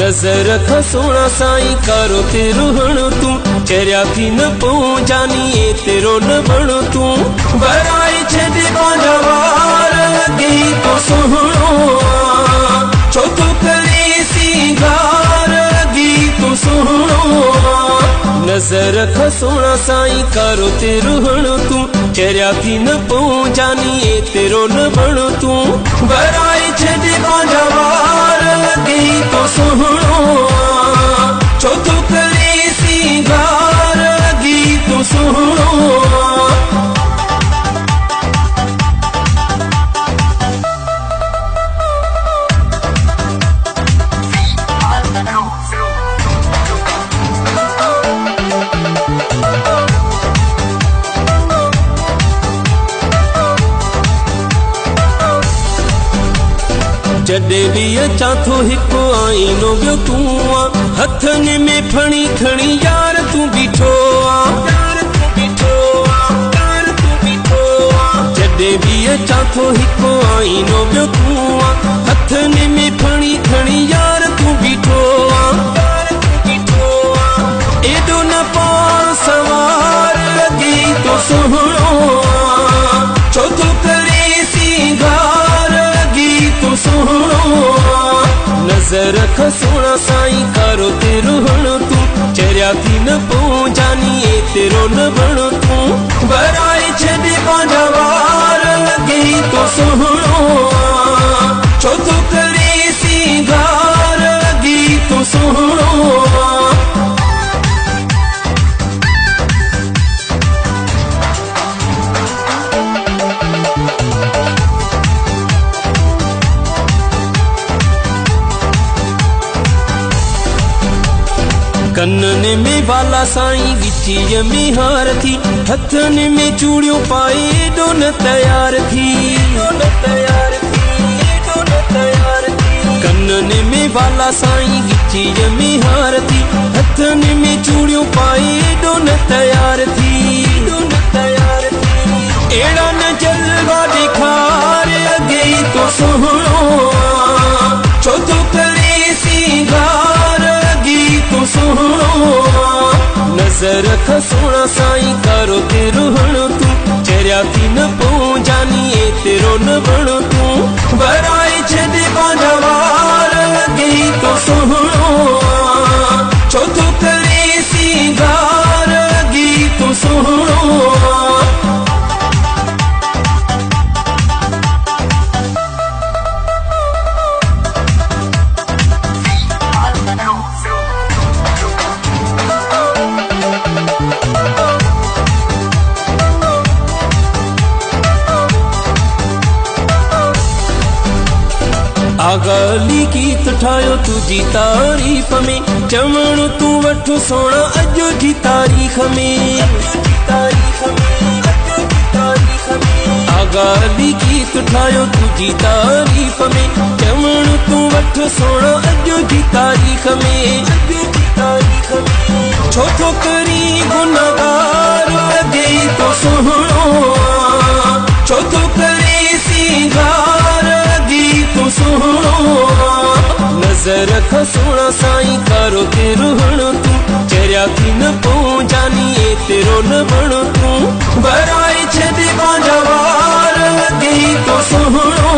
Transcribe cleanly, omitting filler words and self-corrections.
नजर रख सोना साईं करो तेरो हण तू चरिया थी न पऊं जानी तेरो न बण तू बराई छे पांडवार लगी तो सोहणो छो तू करी सिंगार लगी तो सोहणो नजर रख सोना साईं करो तेरो हण तू चरिया थी न पऊं जानी तेरो न बण तू बराई छे पांडवार लगी तो सोहणो छो तू करी सिंगार लगी तो सोहणो जॾे भी अचां थो हिकु आईनो ॿियो तूं आ हथनि में फणी खणी यार तूं बीठो आ जॾे भी अचां थो हिकु आईनो ॿियो तूं आ हथनि में फणी खणी यार तूं बीठो आ एॾो न पाण सवार लगी तो सोहणो छो तूं करे सिंगार लगी तो सोहणो नजर रख सोना साईं करो तेरो हण तू चरिया थी न पऊं जानी तेरो न बण तू बराई छे पांडवार लगी तो सोहणो छो तू करे सिंगार लगी तो सोहणो कन्न में बाला साईं गिचीअ में हार थी हथन में चूड़ियों पाए डोन तैयार थी कन्न में बाला साईं गिचीअ में हार थी हथन में चूड़ियों पाए डोन तैयार थी एड़ा न जलवा दिखार अगे तो सोहणो छो तू करे सिंगार लगी तो सोहणो नजर रख सोना साईं करो तेरो हण तू चरिया थी न पऊं जानी तेरो न बण तू बराई छे पांडवार लगी तो सोहणो छो तू करे सिंगार लगी तो सोहणो आगाली गीत ठायो तुझी तारीफ में चवण तू वठ सोना अॼु जी तारीख़ में आगाली गीत ठायो तुझी तारीफ में चवण तू वठ सोना अॼु जी तारीख़ में छो तो करी गुनाहगार लगे तो सोहणो छो तो करे सिंगार लगी तो सोहणो नजर रख सोना साईं करो तेरो हण तू चरिया थी न पऊं जानी तेरो न बण तू बराई छे पांडवार लगी तो सोहणो